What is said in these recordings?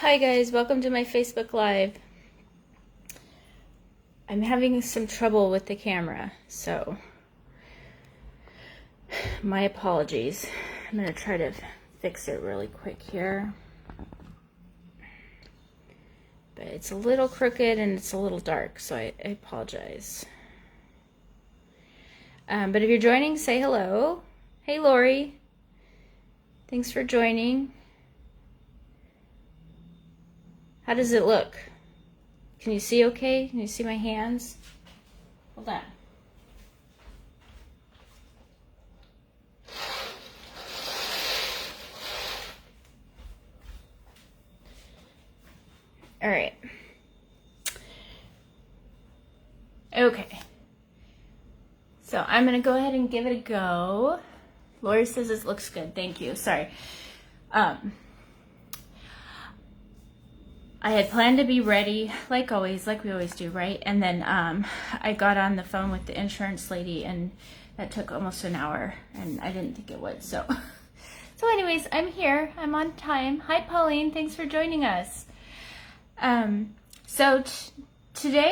Hi guys, welcome to my Facebook Live. I'm having some trouble with the camera, so my apologies. I'm going to try to fix it really quick here. But it's a little crooked and it's a little dark, so I apologize. But if you're joining, say hello. Hey Lori, thanks for joining. How does it look? Can you see okay? Can you see my hands? Hold on. All right. Okay. So I'm going to go ahead and give it a go. Lori says it looks good. Thank you. Sorry. I had planned to be ready, like always, like we always do, right? And then I got on the phone with the insurance lady, and that took almost an hour, and I didn't think it would. So anyways, I'm here. I'm on time. Hi, Pauline. Thanks for joining us. Today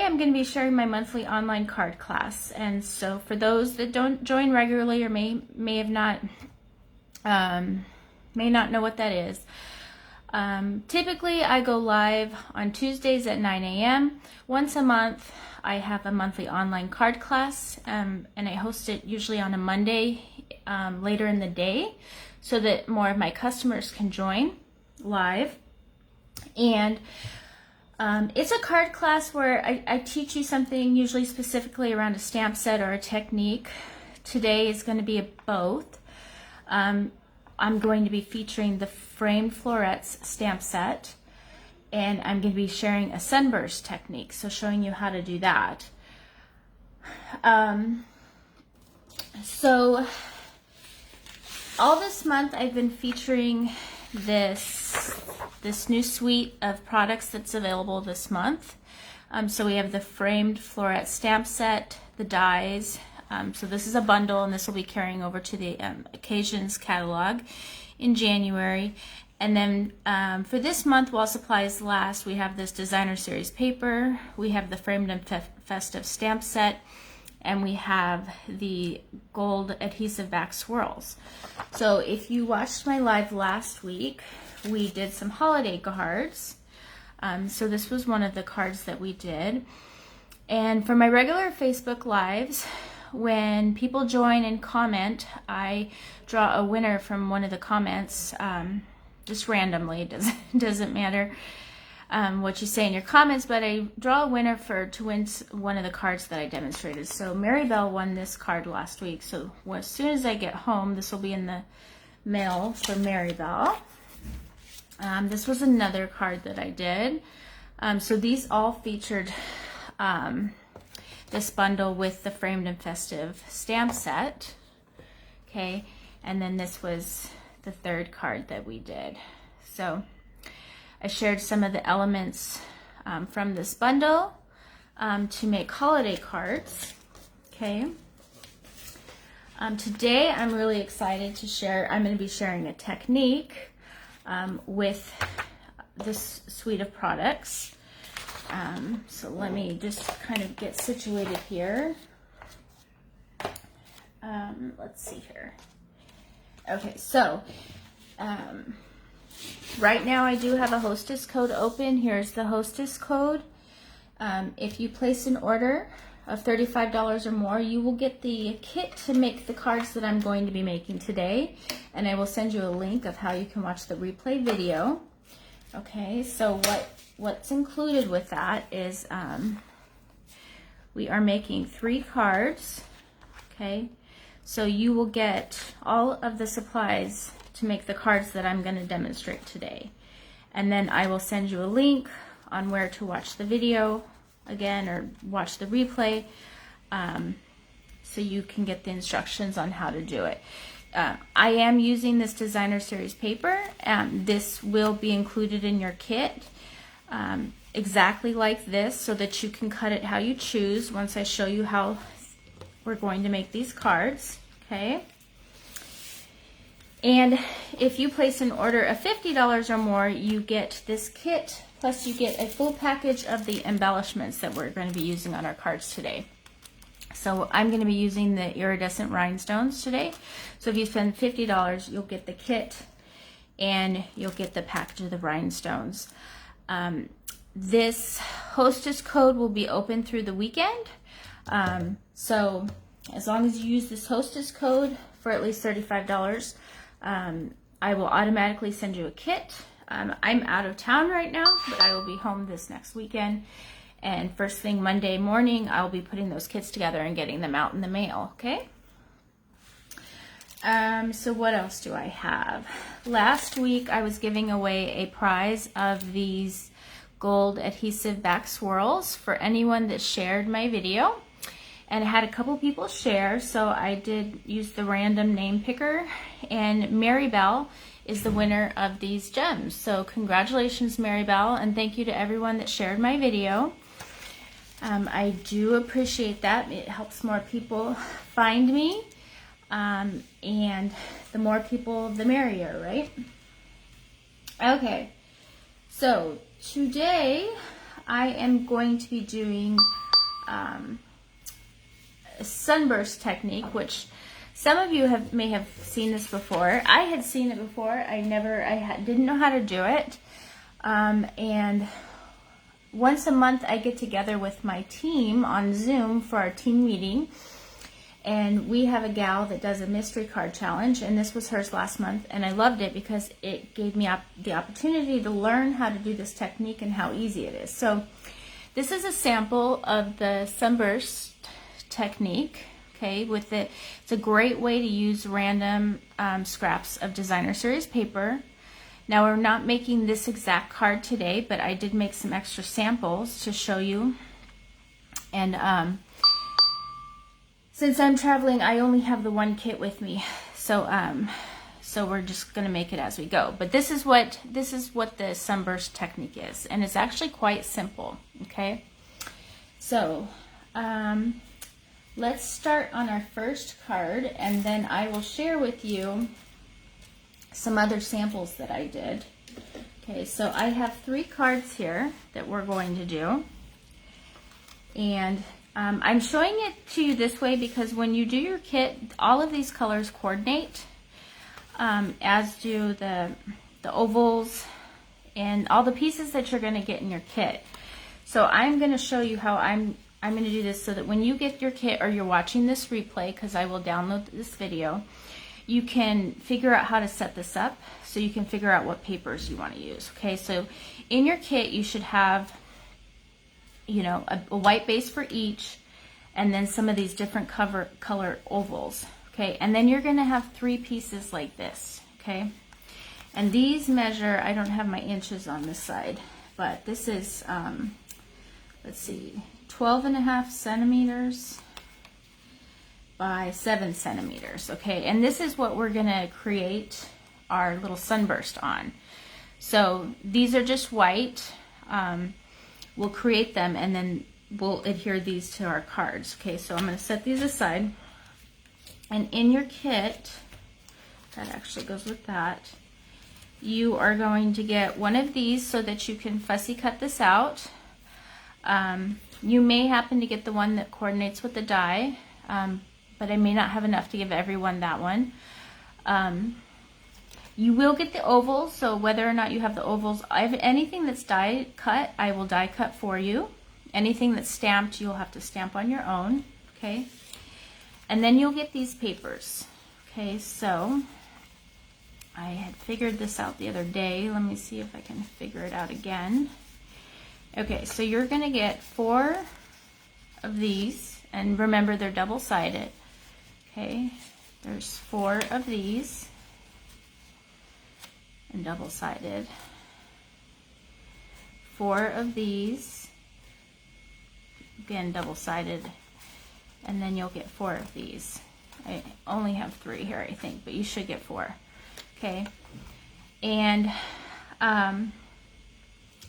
I'm going to be sharing my monthly online card class, and so for those that don't join regularly or may not know what that is. Typically I go live on Tuesdays at 9 a.m. Once a month I have a monthly online card class, and I host it usually on a Monday later in the day so that more of my customers can join live. And it's a card class where I teach you something usually specifically around a stamp set or a technique. Today is going to be both. I'm going to be featuring the Framed Florets Stamp Set, and I'm going to be sharing a sunburst technique, so showing you how to do that. So all this month I've been featuring this new suite of products that's available this month. So we have the Framed Floret Stamp Set, the dies. So this is a bundle, and this will be carrying over to the Occasions catalog in January. And then for this month, while supplies last, we have this designer series paper, we have the Framed and Festive Stamp Set, and we have the gold Adhesive-backed Swirls. So if you watched my live last week, we did some holiday cards. So this was one of the cards that we did. And for my regular Facebook Lives, when people join and comment, I draw a winner from one of the comments, just randomly. It doesn't matter what you say in your comments, but I draw a winner to win one of the cards that I demonstrated. So Mary Bell won this card last week. So as soon as I get home, this will be in the mail for Mary Bell. This was another card that I did. So these all featured this bundle with the Framed and Festive Stamp Set. Okay, and then this was the third card that we did. So I shared some of the elements from this bundle to make holiday cards. Okay. Today I'm really excited to share, I'm going to be sharing a technique with this suite of products. So let me just kind of get situated here. Let's see here. Okay, so right now I do have a hostess code open. Here's the hostess code. If you place an order of $35 or more, you will get the kit to make the cards that I'm going to be making today, and I will send you a link of how you can watch the replay video. Okay, so what's included with that is we are making 3 cards. Okay, so you will get all of the supplies to make the cards that I'm going to demonstrate today, and then I will send you a link on where to watch the video again or watch the replay, so you can get the instructions on how to do it. I am using this designer series paper. This will be included in your kit, exactly like this, so that you can cut it how you choose once I show you how we're going to make these cards. Okay. And if you place an order of $50 or more, you get this kit, plus you get a full package of the embellishments that we're going to be using on our cards today. So I'm going to be using the iridescent rhinestones today. So if you spend $50, you'll get the kit and you'll get the package of the rhinestones. This hostess code will be open through the weekend. So as long as you use this hostess code for at least $35, I will automatically send you a kit. I'm out of town right now, but I will be home this next weekend. And first thing Monday morning, I'll be putting those kits together and getting them out in the mail, okay? So what else do I have? Last week, I was giving away a prize of these gold adhesive-backed swirls for anyone that shared my video. And I had a couple people share, so I did use the random name picker. And Maribel is the winner of these gems. So congratulations, Maribel, and thank you to everyone that shared my video. I do appreciate that. It helps more people find me. And the more people, the merrier, right? Okay, so today I am going to be doing a sunburst technique, which some of you may have seen this before. I had seen it before. Didn't know how to do it. And once a month I get together with my team on Zoom for our team meeting. And we have a gal that does a mystery card challenge, and this was hers last month, and I loved it because it gave me the opportunity to learn how to do this technique and how easy it is. So this is a sample of the sunburst technique. Okay, it's a great way to use random scraps of designer series paper. Now we're not making this exact card today, but I did make some extra samples to show you. And since I'm traveling, I only have the one kit with me, so we're just gonna make it as we go. But this is what the sunburst technique is, and it's actually quite simple. Okay, so let's start on our first card, and then I will share with you some other samples that I did. Okay, so I have 3 cards here that we're going to do, and I'm showing it to you this way because when you do your kit, all of these colors coordinate, as do the ovals and all the pieces that you're going to get in your kit. So I'm going to show you how I'm going to do this so that when you get your kit or you're watching this replay, because I will download this video, you can figure out how to set this up so you can figure out what papers you want to use. Okay, so in your kit you should have, you know, a white base for each, and then some of these different color ovals. Okay, and then you're going to have 3 pieces like this. Okay, and these measure, I don't have my inches on this side, but this is let's see, 12.5 centimeters by 7 centimeters. Okay, and this is what we're going to create our little sunburst on. So these are just white. We'll create them and then we'll adhere these to our cards. Okay, so I'm going to set these aside. And in your kit, that actually goes with that, you are going to get one of these so that you can fussy cut this out. You may happen to get the one that coordinates with the die, but I may not have enough to give everyone that one. You will get the ovals, so whether or not you have the ovals, anything that's die cut, I will die cut for you. Anything that's stamped, you'll have to stamp on your own. Okay, and then you'll get these papers. Okay, so I had figured this out the other day. Let me see if I can figure it out again. Okay, so you're going to get 4 of these, and remember they're double-sided. Okay, there's 4 of these, and double-sided. 4 of these, again double-sided, and then you'll get 4 of these. I only have 3 here, I think, but you should get 4. Okay, and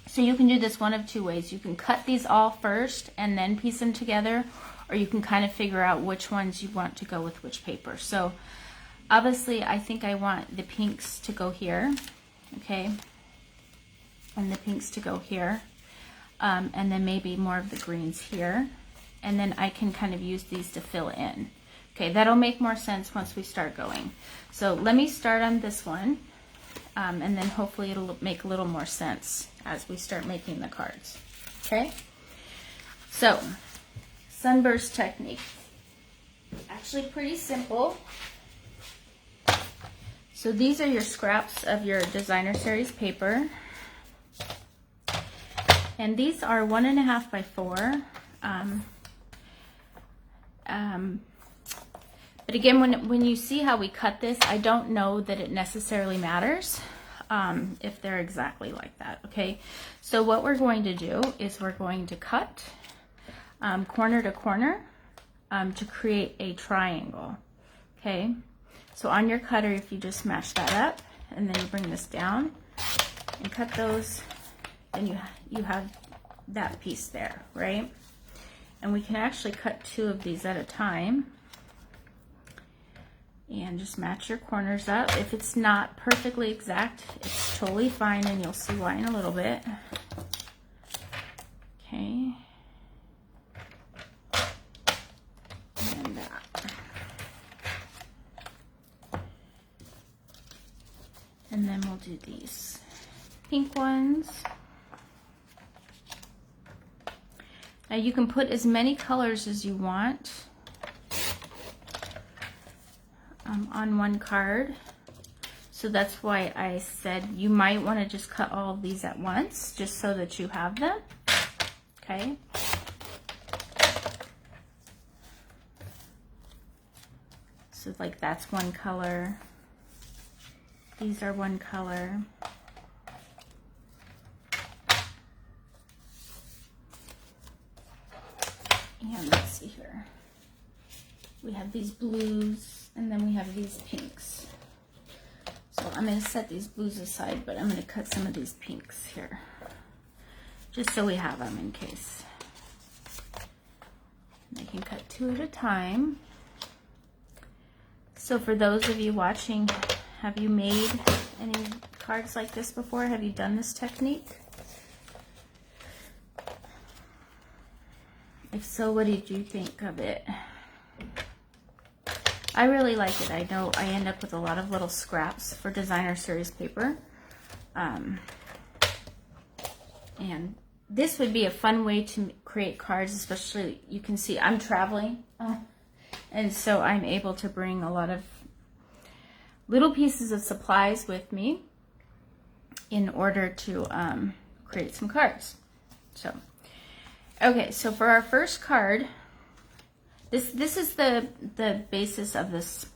so you can do this one of 2 ways. You can cut these all first and then piece them together, or you can kind of figure out which ones you want to go with which paper. So Obviously, I think I want the pinks to go here, okay? And the pinks to go here. And then maybe more of the greens here. And then I can kind of use these to fill in. Okay, that'll make more sense once we start going. So let me start on this one. And then hopefully it'll make a little more sense as we start making the cards. Okay? So, sunburst technique. Actually pretty simple. So these are your scraps of your designer series paper. And these are 1.5 by 4. But again, when you see how we cut this, I don't know that it necessarily matters if they're exactly like that, okay? So what we're going to do is we're going to cut corner to corner to create a triangle, okay? So on your cutter, if you just mash that up and then you bring this down and cut those, then you have that piece there, right? And we can actually cut 2 of these at a time. And just match your corners up. If it's not perfectly exact, it's totally fine, and you'll see why in a little bit. Okay. And that. And then we'll do these pink ones. Now you can put as many colors as you want on one card. So that's why I said you might want to just cut all of these at once, just so that you have them. Okay. So like that's one color. These are one color. And let's see here. We have these blues, and then we have these pinks. So I'm going to set these blues aside, but I'm going to cut some of these pinks here, just so we have them in case. And I can cut 2 at a time. So for those of you watching, have you made any cards like this before? Have you done this technique? If so, what did you think of it? I really like it. I know I end up with a lot of little scraps for designer series paper. And this would be a fun way to create cards, especially you can see I'm traveling. And so I'm able to bring a lot of little pieces of supplies with me in order to create some cards. So, okay, so for our first card, this is the basis of this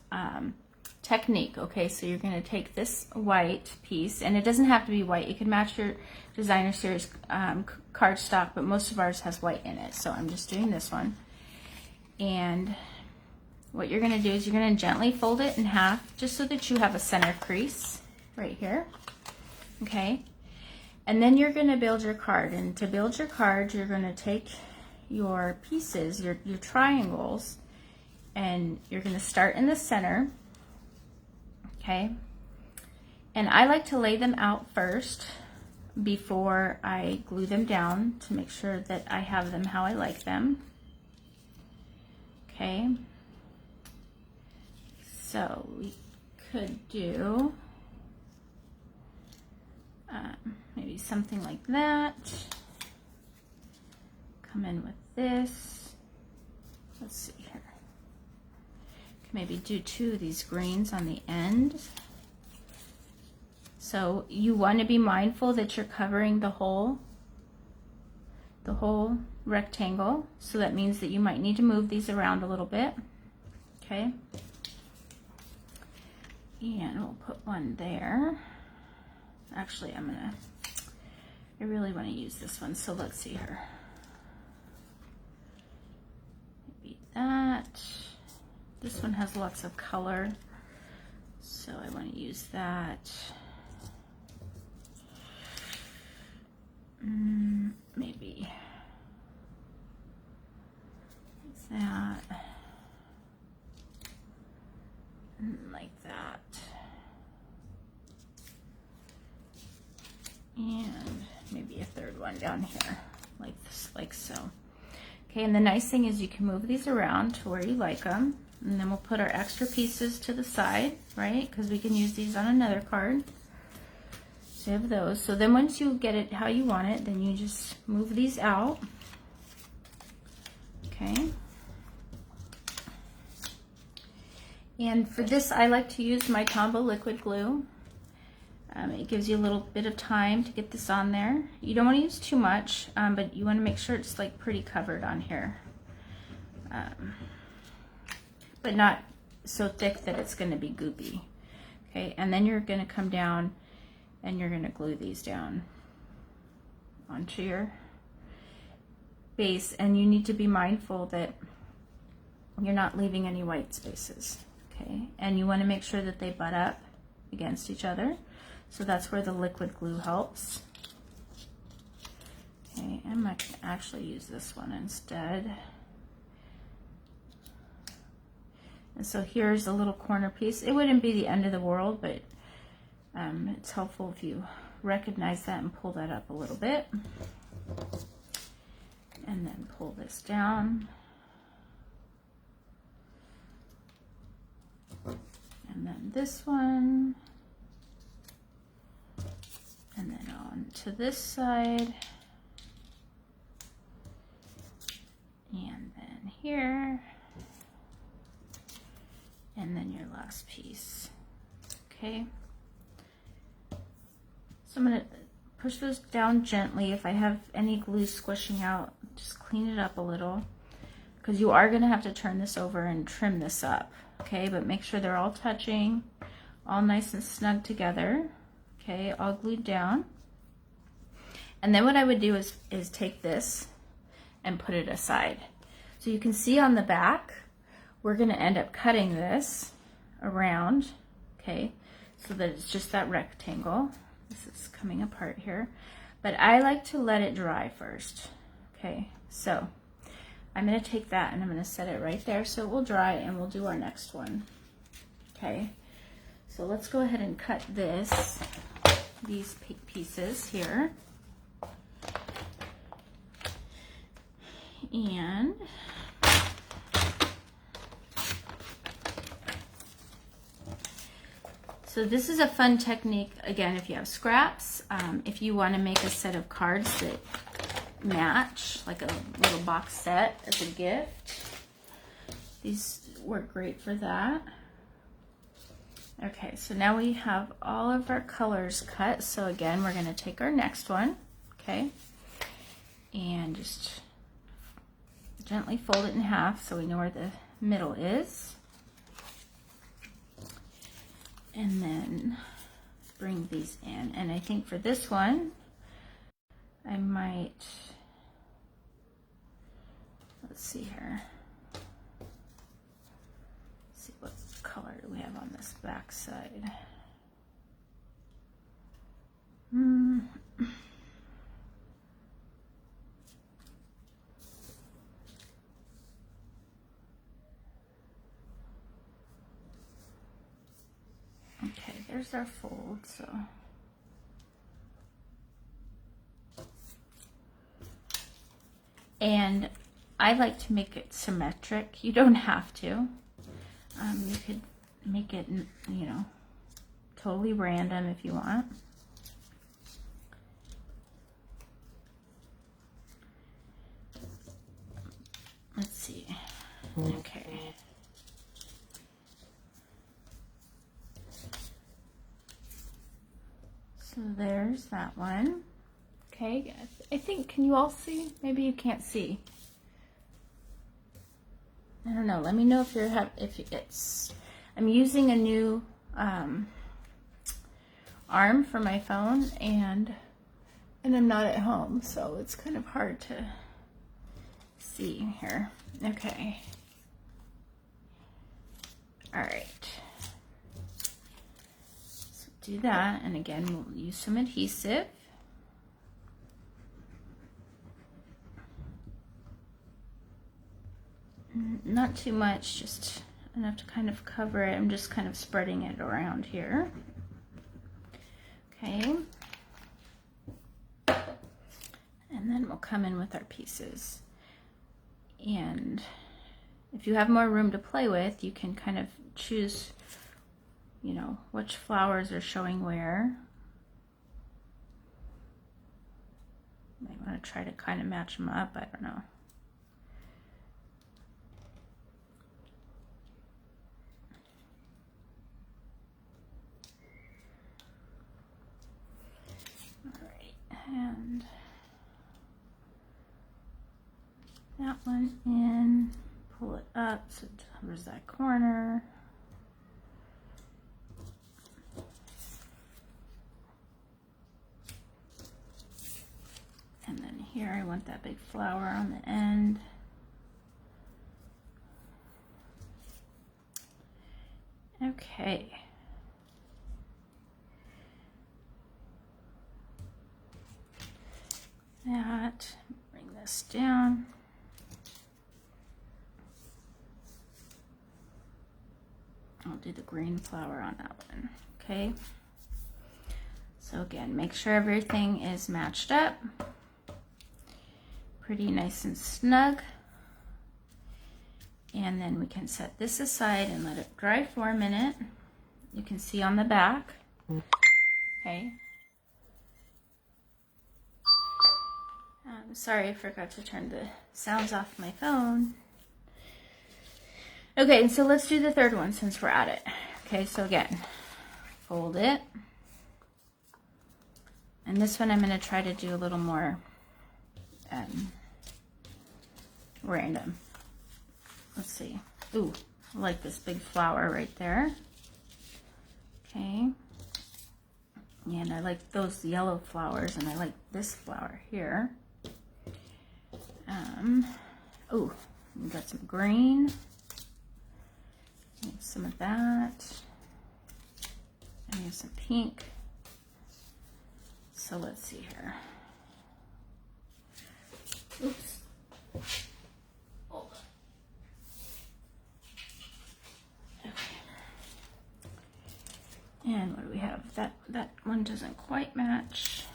technique, okay? So you're going to take this white piece, and it doesn't have to be white. You can match your designer series cardstock, but most of ours has white in it, so I'm just doing this one. And what you're going to do is you're going to gently fold it in half, just so that you have a center crease right here, okay? And then you're going to build your card, and to build your card, you're going to take your pieces, your triangles, and you're going to start in the center, okay? And I like to lay them out first before I glue them down to make sure that I have them how I like them, okay? So we could do maybe something like that. Come in with this. Let's see here. Maybe do 2 of these greens on the end. So you want to be mindful that you're covering the whole rectangle. So that means that you might need to move these around a little bit. Okay. And we'll put one there. Actually, I really want to use this one. So let's see here. That. This one has lots of color, so I want to use that. Maybe that, like that. and maybe a third one down here, like this, like so. Okay, and the nice thing is you can move these around to where you like them, and then we'll put our extra pieces to the side, right? Because we can use these on another card. So you have those. So then once you get it how you want it, then you just move these out. Okay. And for this, I like to use my Tombow liquid glue. It gives you a little bit of time to get this on there. You don't want to use too much, but you want to make sure it's like pretty covered on here. But not so thick that it's going to be goopy. Okay, and then you're going to come down and you're going to glue these down onto your base. And you need to be mindful that you're not leaving any white spaces. Okay, and you want to make sure that they butt up against each other. So that's where the liquid glue helps. Okay, I might actually use this one instead. And so here's a little corner piece. It wouldn't be the end of the world, but it's helpful if you recognize that and pull that up a little bit. And then pull this down. And then this one. And then on to this side. And then here. And then your last piece. Okay. So I'm going to push those down gently. If I have any glue squishing out, just clean it up a little, because you are going to have to turn this over and trim this up. Okay, but make sure they're all touching, all nice and snug together. Okay, all glued down. And then what I would do is take this and put it aside. So you can see on the back, we're going to end up cutting this around, okay, so that it's just that rectangle. This is coming apart here. But I like to let it dry first. Okay, so I'm going to take that and I'm going to set it right there so it will dry, and we'll do our next one. Okay, so let's go ahead and cut these pieces here. And so this is a fun technique, again, if you have scraps, if you want to make a set of cards that match, like a little box set as a gift. These work great for that. Okay, so now we have all of our colors cut. So again, we're going to take our next one, okay, and just gently fold it in half so we know where the middle is. And then bring these in. And I think for this one, I might, let's see here. Let's see what color do we have on this back side. Okay, there's our fold, so. And I like to make it symmetric. You don't have to. You could make it, you know, totally random if you want. Let's see. Okay. So there's that one. Okay, I think, can you all see? Maybe you can't see. I don't know. Let me know if it's. I'm using a new arm for my phone, and I'm not at home, so it's kind of hard to see here. Okay. All right. So do that, and again, we'll use some adhesive. Not too much, just enough to kind of cover it. I'm just kind of spreading it around here. Okay. then we'll come in with our pieces. And if you have more room to play with, you can kind of choose, you know, which flowers are showing where. Might want to try to kind of match them up, I don't know. And that one in, pull it up so it covers that corner. And then here I want that big flower on the end. Okay. That, bring this down. I'll do the green flower on that one, okay? So again, make sure everything is matched up. Pretty nice and snug. And then we can set this aside and let it dry for a minute. You can see on the back, okay? Sorry, I forgot to turn the sounds off my phone. Okay, and so let's do the third one since we're at it. Okay, so again, fold it. And this one I'm going to try to do a little more random. Let's see. Ooh, I like this big flower right there. Okay. And I like those yellow flowers, and I like this flower here. Oh, we got some green. Some of that. And here's some pink. So let's see here. Oops. Hold on. Okay. And what do we have? That one doesn't quite match.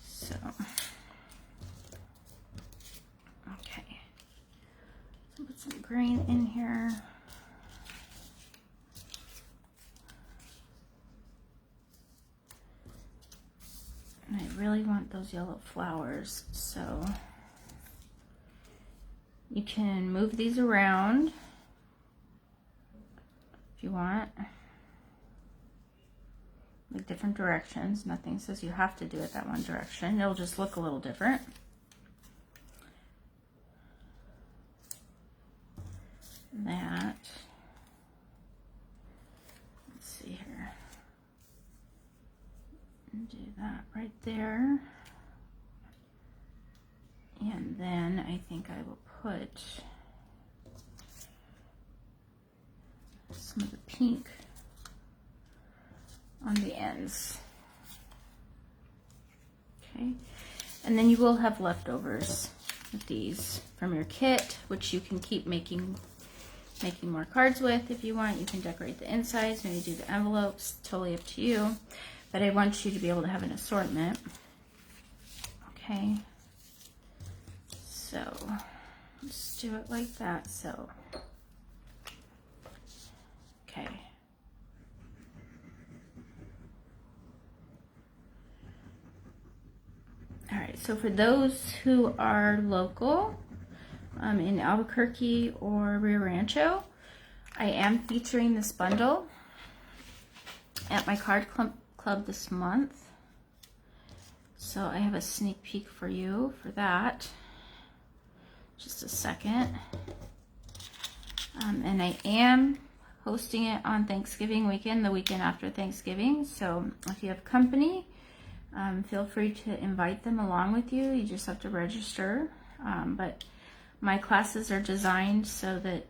So okay. So put some green in here. And I really want those yellow flowers, so you can move these around if you want, like different directions. Nothing says you have to do it that one direction. It'll just look a little different. That. Let's see here. Do that right there. And then I think I will put some of the pink on the ends. Okay. And then you will have leftovers with these from your kit, which you can keep making more cards with if you want. You can decorate the insides, maybe do the envelopes, totally up to you. But I want you to be able to have an assortment. Okay. So let's do it like that. So, okay. All right, so for those who are local in Albuquerque or Rio Rancho, I am featuring this bundle at my card club this month. So I have a sneak peek for you for that. Just a second. And I am hosting it on Thanksgiving weekend, the weekend after Thanksgiving. So if you have company, feel free to invite them along with you. You just have to register. But my classes are designed so that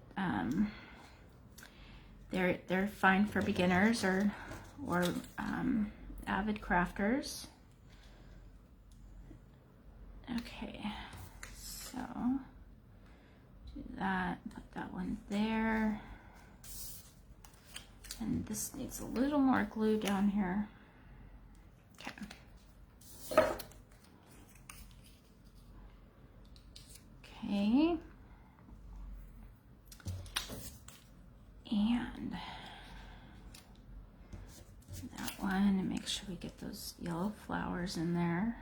they're fine for beginners or avid crafters. Okay, so do that, put that one there. And this needs a little more glue down here. Okay. one and make sure we get those yellow flowers in there.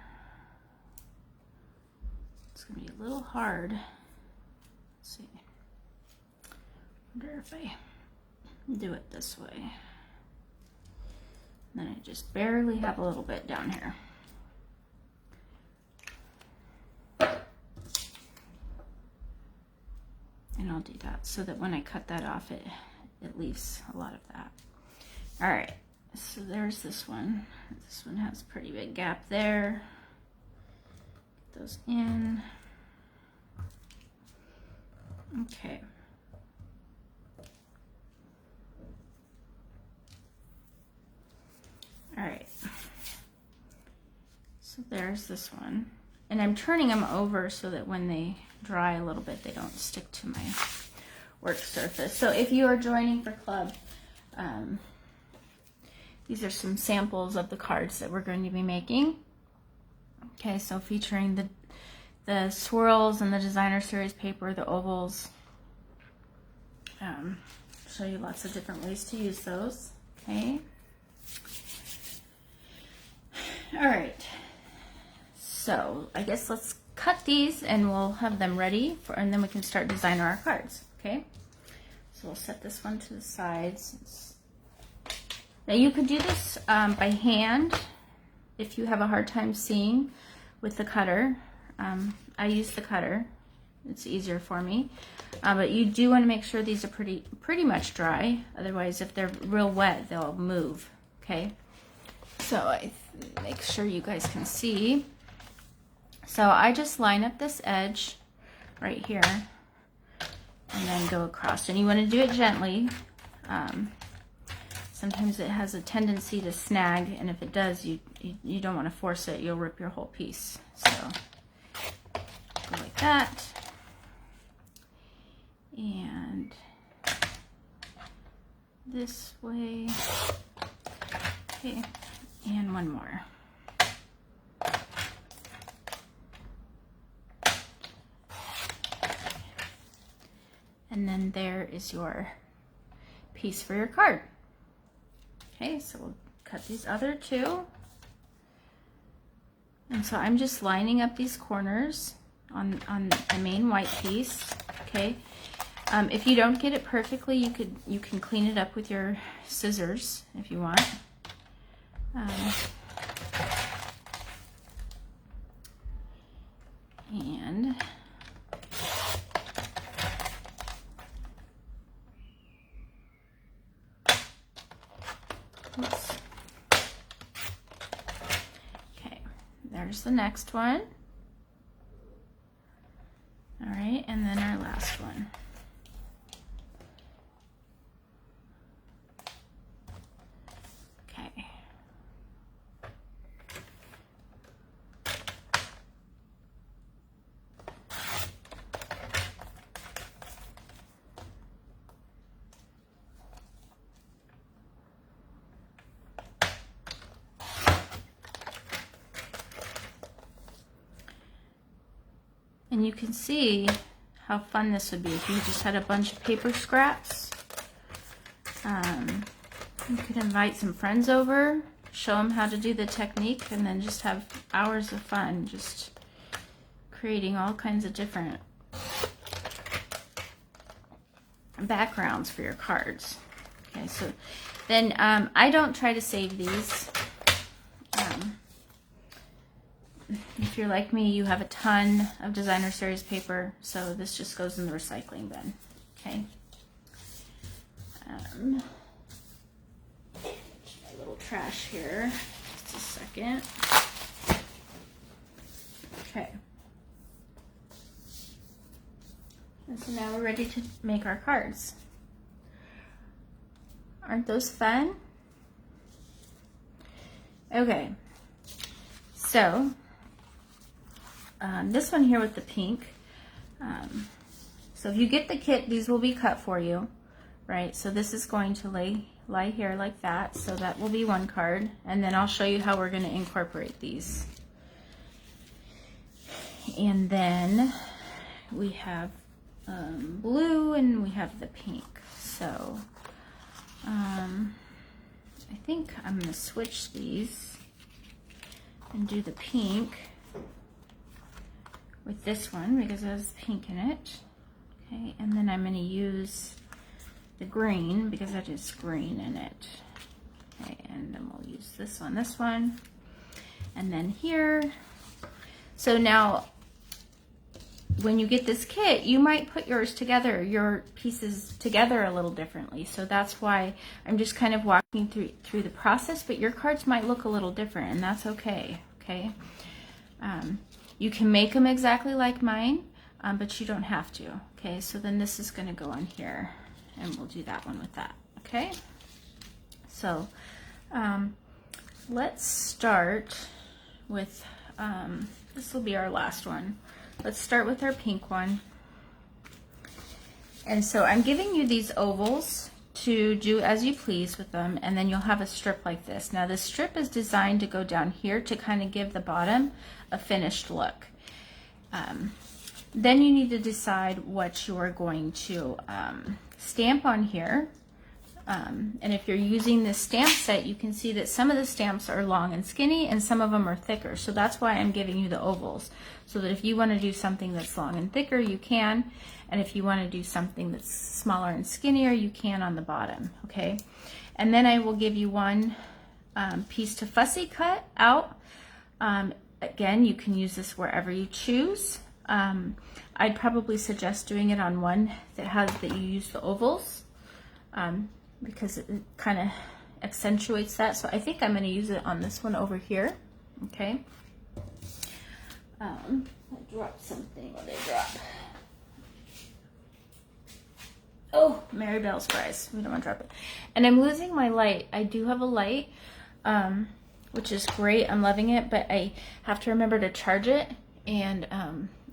It's going to be a little hard. Let's see. I wonder if I do it this way. And then I just barely have a little bit down here. And I'll do that so that when I cut that off, it leaves a lot of that. All right, so there's this one. This one has a pretty big gap there. Get those in. Okay. All right. So there's this one. And I'm turning them over so that when they dry a little bit, they don't stick to my work surface. So if you are joining for club, these are some samples of the cards that we're going to be making. Okay, so featuring the swirls and the designer series paper, the ovals. Show you lots of different ways to use those. Okay. All right. So I guess let's cut these and we'll have them ready and then we can start designing our cards. Okay. So we'll set this one to the sides. Now you could do this by hand if you have a hard time seeing with the cutter. I use the cutter. It's easier for me. But you do want to make sure these are pretty much dry. Otherwise, if they're real wet, they'll move. Okay. So I make sure you guys can see. So I just line up this edge right here and then go across. And you want to do it gently. Sometimes it has a tendency to snag, and if it does, you don't want to force it. You'll rip your whole piece. So go like that. And this way. Okay, and one more. And then there is your piece for your card. Okay, so we'll cut these other two. And so I'm just lining up these corners on the main white piece. Okay. If you don't get it perfectly, you can clean it up with your scissors if you want. And oops. Okay, there's the next one. All right, and then our last one. Okay. And you can see how fun this would be if you just had a bunch of paper scraps. You could invite some friends over, show them how to do the technique, and then just have hours of fun just creating all kinds of different backgrounds for your cards. Okay, so then I don't try to save these. If you're like me, you have a ton of designer series paper, so this just goes in the recycling bin. Okay. My little trash here. Just a second. Okay. And so now we're ready to make our cards. Aren't those fun? Okay. So this one here with the pink. So if you get the kit, these will be cut for you, right? So this is going to lie here like that. So that will be one card, and then I'll show you how we're going to incorporate these. And then we have blue and we have the pink. So I think I'm gonna switch these and do the pink with this one because it has pink in it. Okay, and then I'm gonna use the green because that is green in it. Okay, and then we'll use this one, and then here. So now, when you get this kit, you might put your pieces together a little differently. So that's why I'm just kind of walking through the process, but your cards might look a little different, and that's okay, okay? You can make them exactly like mine, but you don't have to, okay? So then this is gonna go on here, and we'll do that one with that, okay? So let's start with, this will be our last one. Let's start with our pink one. And so I'm giving you these ovals to do as you please with them, and then you'll have a strip like this. Now this strip is designed to go down here to kind of give the bottom a finished look. Then you need to decide what you are going to stamp on here. And if you're using this stamp set, you can see that some of the stamps are long and skinny and some of them are thicker. So that's why I'm giving you the ovals, so that if you want to do something that's long and thicker, you can. And if you want to do something that's smaller and skinnier, you can on the bottom, okay? And then I will give you one piece to fussy cut out. Again, you can use this wherever you choose. I'd probably suggest doing it on one that you use the ovals. Because it kind of accentuates that. So I think I'm going to use it on this one over here. Okay. I dropped something. What did I drop? Oh, Mary Bell's fries. We don't want to drop it. And I'm losing my light. I do have a light, which is great. I'm loving it, but I have to remember to charge it, and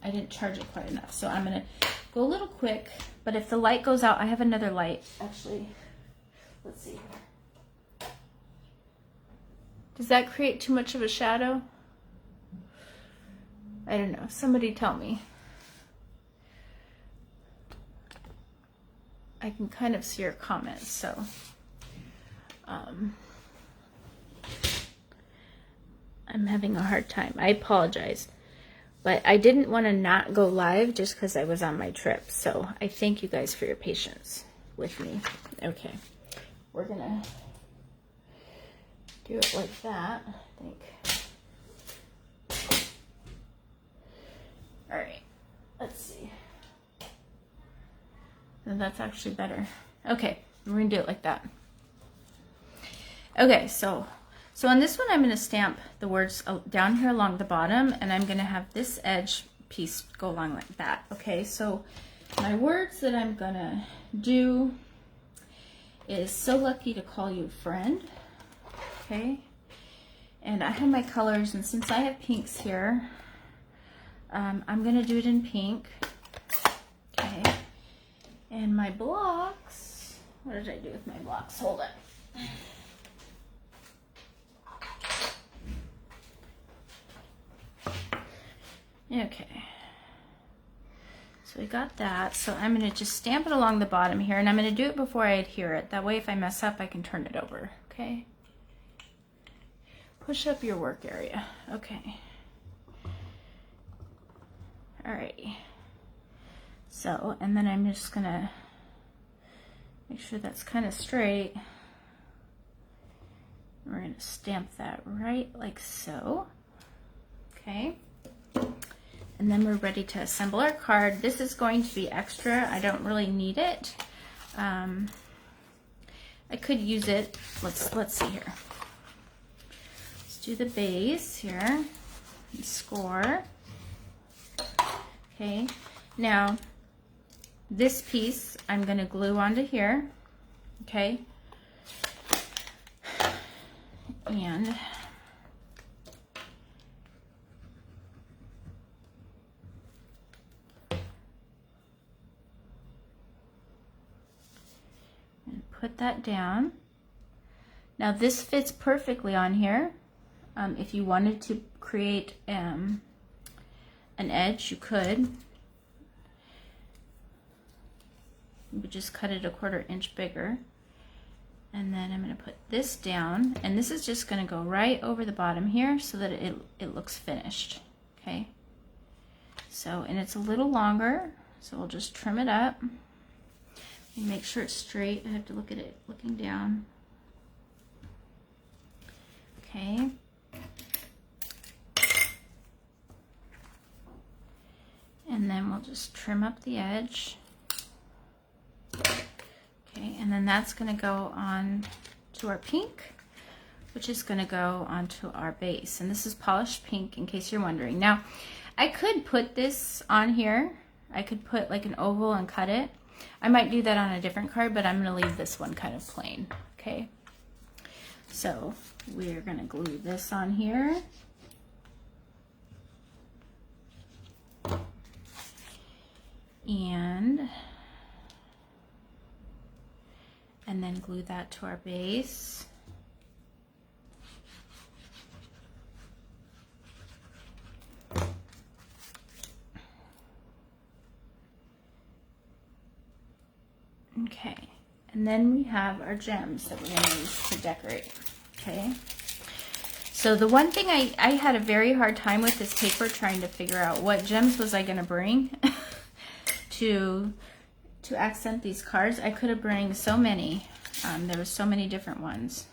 I didn't charge it quite enough. So I'm going to go a little quick, but if the light goes out, I have another light. Actually, let's see. Does that create too much of a shadow? I don't know. Somebody tell me. I can kind of see your comments, so I'm having a hard time. I apologize. But I didn't want to not go live just because I was on my trip. So I thank you guys for your patience with me. Okay. We're going to do it like that, I think. All right. Let's see. And that's actually better. Okay. We're going to do it like that. Okay. So on this one, I'm going to stamp the words down here along the bottom, and I'm going to have this edge piece go along like that. Okay, so my words that I'm going to do is so lucky to call you friend. Okay, and I have my colors, and since I have pinks here, I'm going to do it in pink. Okay, and my blocks, what did I do with my blocks? Hold on. Okay, so we got that. So I'm going to just stamp it along the bottom here, and I'm going to do it before I adhere it. That way if I mess up, I can turn it over, okay? Push up your work area. Okay. Alrighty. So, and then I'm just going to make sure that's kind of straight. We're going to stamp that right like so. Okay. And then we're ready to assemble our card. This is going to be extra. I don't really need it. I could use it. Let's see here. Let's do the base here. And score. Okay. Now, this piece I'm going to glue onto here. Okay. And put that down. Now this fits perfectly on here. If you wanted to create an edge, you could. You would just cut it 1/4 inch bigger, And then I'm going to put this down, and this is just going to go right over the bottom here so that it looks finished. Okay. So, and it's a little longer, so we'll just trim it up and make sure it's straight. I have to look at it looking down. Okay. And then we'll just trim up the edge. Okay, and then that's going to go on to our pink, which is going to go onto our base. And this is polished pink, in case you're wondering. Now, I could put this on here. I could put like an oval and cut it. I might do that on a different card, but I'm going to leave this one kind of plain. Okay, so we're going to glue this on here. And then glue that to our base. Okay, and then we have our gems that we're going to use to decorate. Okay, so the one thing I had a very hard time with this paper, trying to figure out what gems was I going to bring to accent these cards. I could have bring so many. There were so many different ones.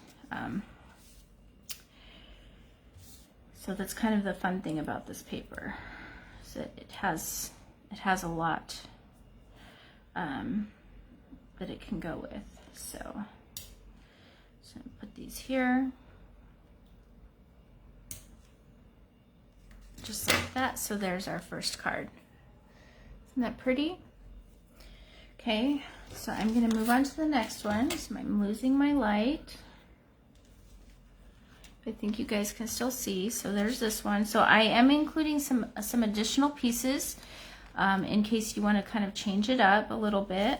So that's kind of the fun thing about this paper, is that it has a lot that it can go with. So put these here, just like that. So there's our first card. Isn't that pretty? Okay, so I'm going to move on to the next one. So I'm losing my light. I think you guys can still see. So there's this one. So I am including some additional pieces in case you want to kind of change it up a little bit.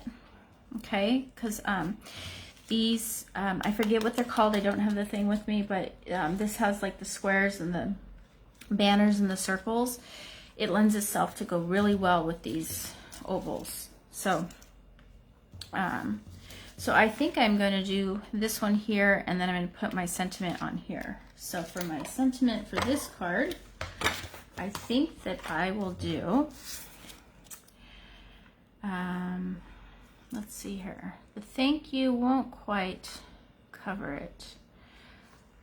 Okay, because these, I forget what they're called. I don't have the thing with me, but this has like the squares and the banners and the circles. It lends itself to go really well with these ovals. So so I think I'm going to do this one here, and then I'm going to put my sentiment on here. So for my sentiment for this card, I think that I will do, let's see here. The thank you won't quite cover it.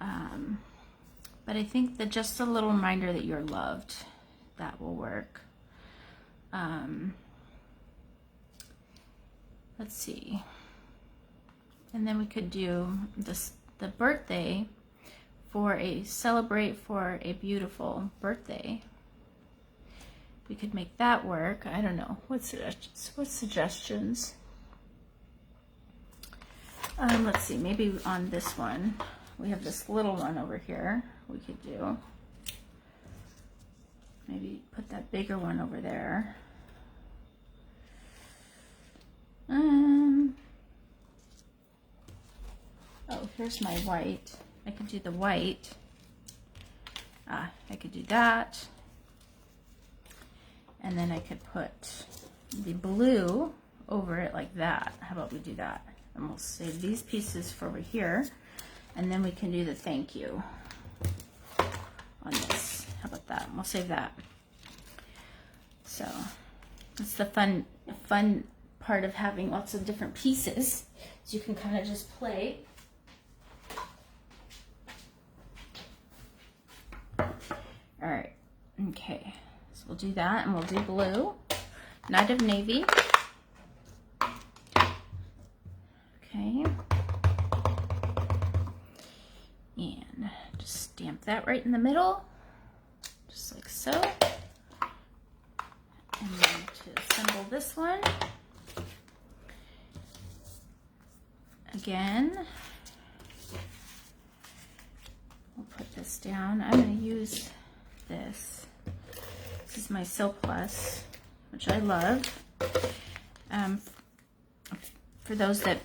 But I think that just a little reminder that you're loved, that will work. Let's see. And then we could do this, the birthday, for a celebrate for a beautiful birthday. We could make that work. I don't know. What suggestions? What suggestions? Let's see. Maybe on this one, we have this little one over here. We could do. Maybe put that bigger one over there. Oh, here's my white. I could do the white. I could do that. And then I could put the blue over it like that. How about we do that? And we'll save these pieces for over here. And then we can do the thank you on this. How about that? We'll save that. So it's the fun part of having lots of different pieces. So you can kind of just play. All right, okay, so we'll do that, and we'll do blue, Night of Navy. Okay, and just stamp that right in the middle, just like so. And then to assemble this one, again, we'll put this down. I'm going to use this. This is my Silk Plus, which I love. For those that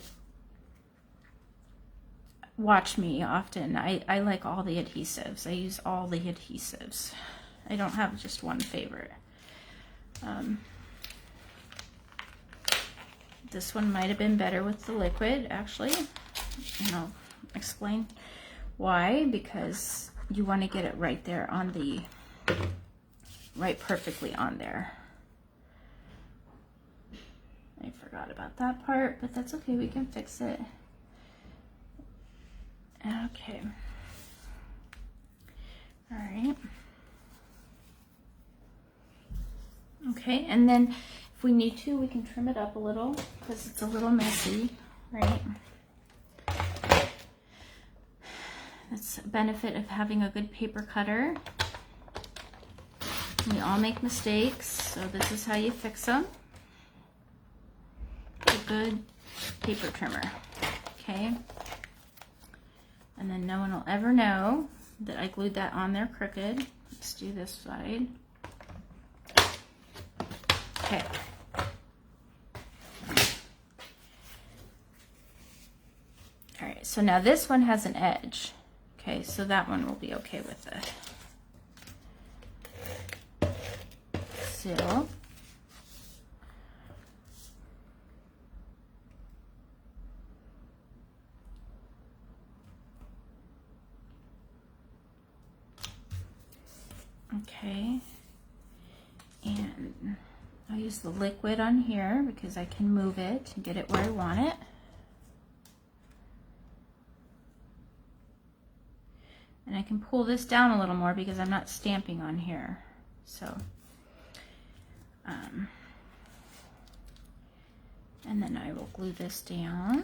watch me often, I like all the adhesives. I use all the adhesives. I don't have just one favorite. This one might have been better with the liquid, actually. And I'll explain why, because you want to get it right there on the, right perfectly on there. I forgot about that part, but that's okay, we can fix it. Okay. All right. Okay, and then if we need to, we can trim it up a little because it's a little messy, right? That's a benefit of having a good paper cutter. We all make mistakes, so this is how you fix them. A good paper trimmer, okay? And then no one will ever know that I glued that on there crooked. Let's do this side. Okay. All right, so now this one has an edge. Okay, so that one will be okay with it. So, okay, and I'll use the liquid on here because I can move it and get it where I want it. And I can pull this down a little more because I'm not stamping on here. So, and then I will glue this down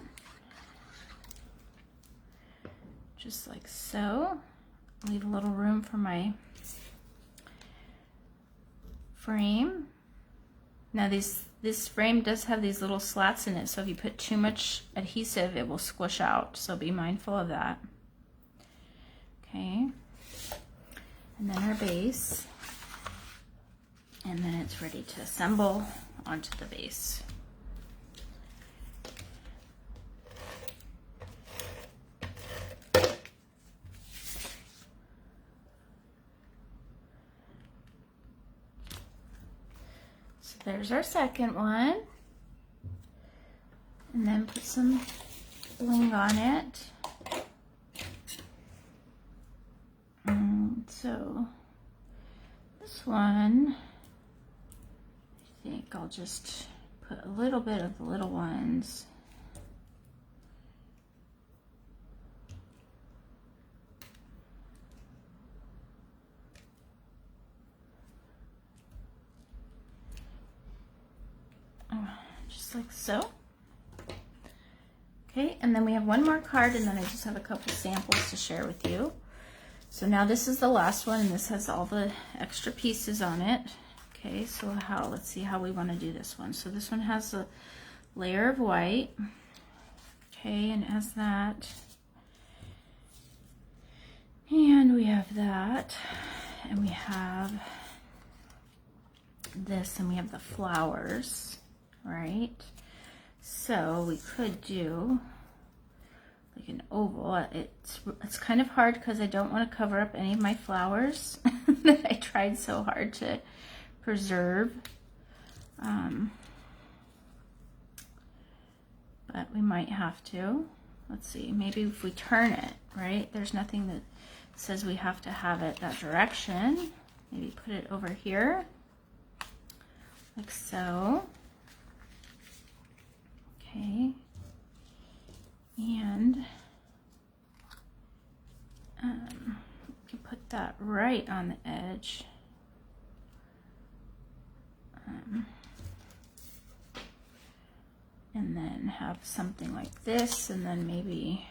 just like so. Leave a little room for my frame. Now this frame does have these little slats in it, so if you put too much adhesive, it will squish out, so be mindful of that. Okay, and then our base, and then it's ready to assemble onto the base. So there's our second one, and then put some bling on it. So this one, I think I'll just put a little bit of the little ones. Just like so. Okay, and then we have one more card, and then I just have a couple samples to share with you. So now this is the last one, and this has all the extra pieces on it. Okay, so let's see how we want to do this one. So this one has a layer of white. Okay, and it has that. And we have that. And we have this, and we have the flowers, right? So we could do like an oval. It's kind of hard because I don't want to cover up any of my flowers that I tried so hard to preserve. But we might have to. Let's see, maybe if we turn it, right? There's nothing that says we have to have it that direction. Maybe put it over here, like so. Okay. And you can put that right on the edge. And then have something like this, and then maybe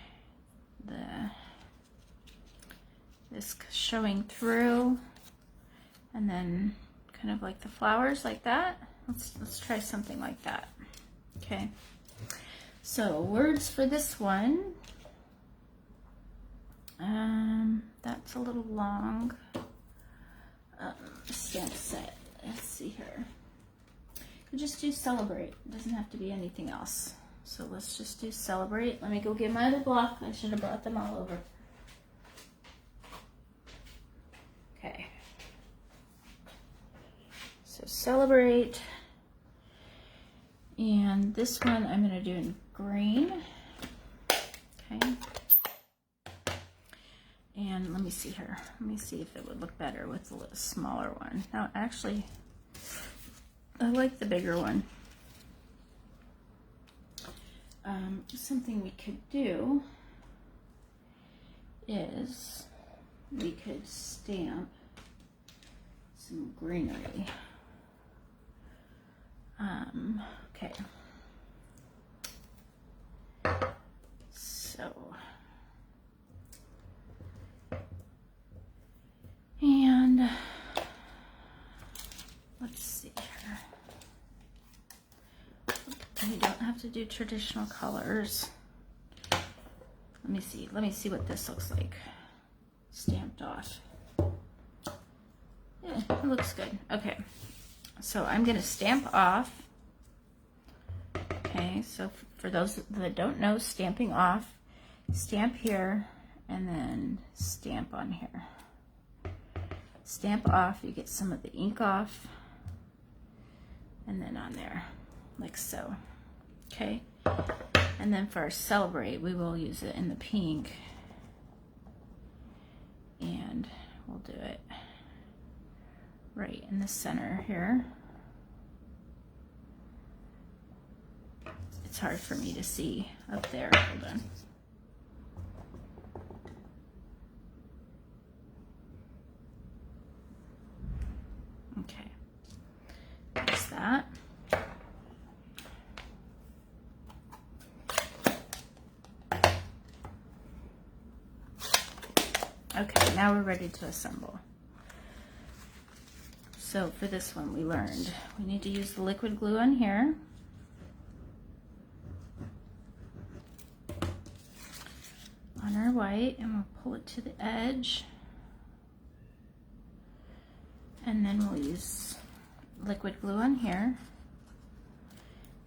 this showing through, and then kind of like the flowers like that. Let's try something like that. Okay. So words for this one. That's a little long. Stamp set. Let's see here. We'll just do celebrate. It doesn't have to be anything else. So let's just do celebrate. Let me go get my other block. I should have brought them all over. Okay. So celebrate. And this one I'm going to do in green. Okay. And let me see here. Let me see if it would look better with a little smaller one. Now, actually, I like the bigger one. Something we could do is we could stamp some greenery. Okay. So, and let's see here. You don't have to do traditional colors. Let me see what this looks like stamped off. Yeah, it looks good. Okay, so I'm gonna stamp off. Okay, so for those that don't know, stamping off, stamp here and then stamp on here. Stamp off, you get some of the ink off, and then on there, like so. Okay, and then for our Celebrate, we will use it in the pink, and we'll do it right in the center here. It's hard for me to see up there. Hold on. Okay, there's that. Okay, now we're ready to assemble. So for this one, we learned we need to use the liquid glue on here. On our white, and we'll pull it to the edge. And then we'll use liquid glue on here.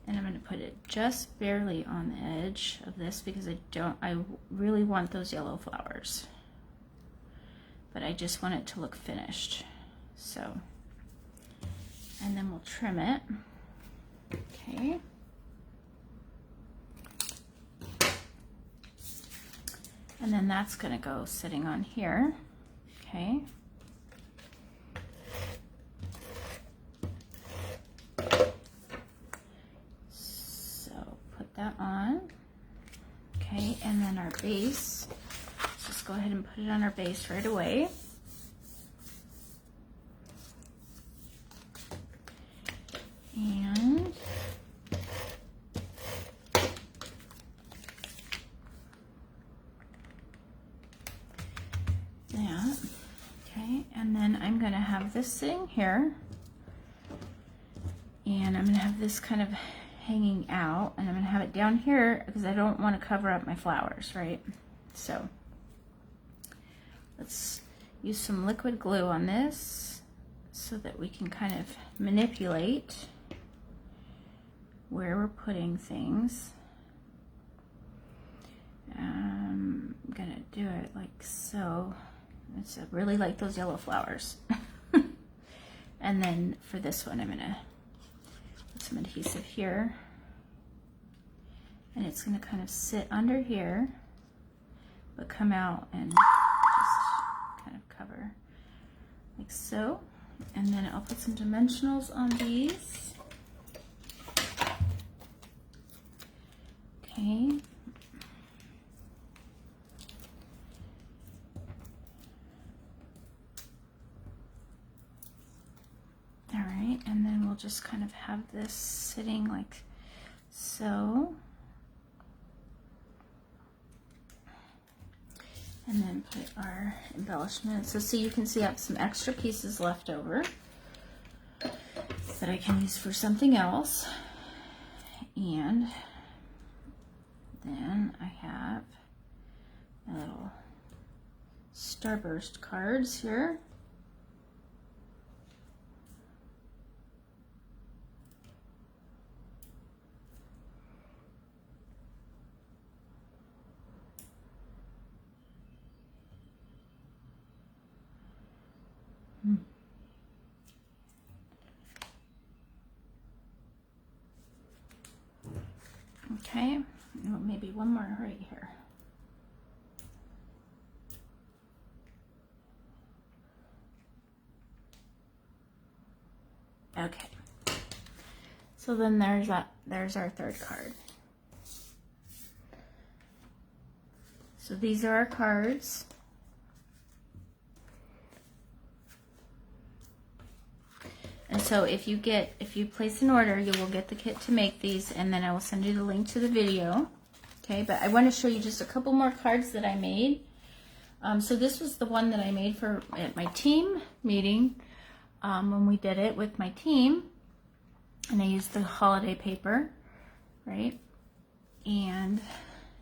And I'm going to put it just barely on the edge of this because I really want those yellow flowers. But I just want it to look finished. So, and then we'll trim it. Okay. And then that's going to go sitting on here. Okay. So put that on. Okay, and then our base. Let's just go ahead and put it on our base right away. And that. Okay, and then I'm going to have this sitting here, and I'm going to have this kind of hanging out, and I'm going to have it down here because I don't want to cover up my flowers, right? So let's use some liquid glue on this so that we can kind of manipulate where we're putting things. I'm gonna do it like so. I really like those yellow flowers. And then for this one, I'm gonna put some adhesive here, and it's gonna kind of sit under here, but come out and just kind of cover like so. And then I'll put some dimensionals on these. Okay. All right, and then we'll just kind of have this sitting like so. And then put our embellishment. So see, you can see I have some extra pieces left over that I can use for something else. And then I have my little starburst cards here. Okay, maybe one more right here. Okay. So then there's our third card. So these are our cards. And so if you place an order, you will get the kit to make these, and then I will send you the link to the video. Okay, but I want to show you just a couple more cards that I made. So this was the one that I made at my team meeting when we did it with my team, and I used the holiday paper, right? And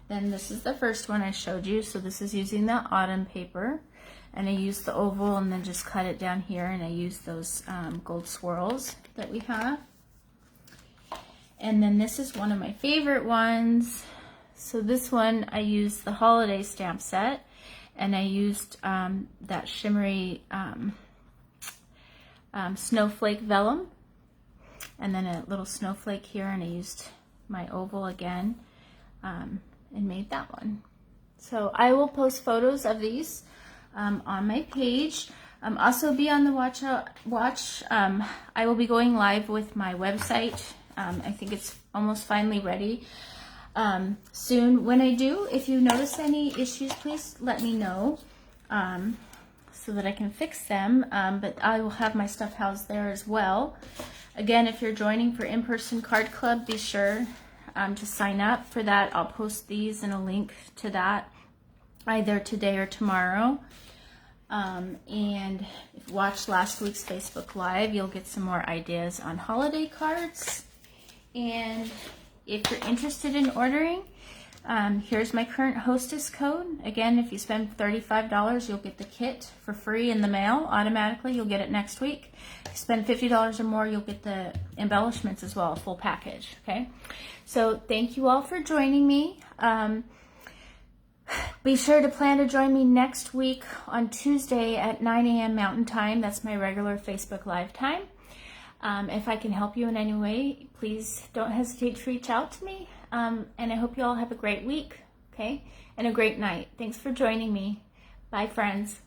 then this is the first one I showed you. So this is using the autumn paper. And I used the oval and then just cut it down here, and I used those gold swirls that we have. And then this is one of my favorite ones. So this one I used the holiday stamp set, and I used that shimmery snowflake vellum, and then a little snowflake here, and I used my oval again and made that one. So I will post photos of these on my page. Also be on the watch. I will be going live with my website. I think it's almost finally ready soon. When I do, if you notice any issues, please let me know so that I can fix them. But I will have my stuff housed there as well. Again, if you're joining for In-Person Card Club, be sure to sign up for that. I'll post these and a link to that either today or tomorrow. And if you watched last week's Facebook Live, you'll get some more ideas on holiday cards. And if you're interested in ordering, here's my current hostess code. Again, if you spend $35, you'll get the kit for free in the mail automatically. You'll get it next week. If you spend $50 or more, you'll get the embellishments as well, a full package. Okay, so thank you all for joining me. Be sure to plan to join me next week on Tuesday at 9 a.m. Mountain Time. That's my regular Facebook Live time. If I can help you in any way, please don't hesitate to reach out to me. And I hope you all have a great week, okay? And a great night. Thanks for joining me. Bye, friends.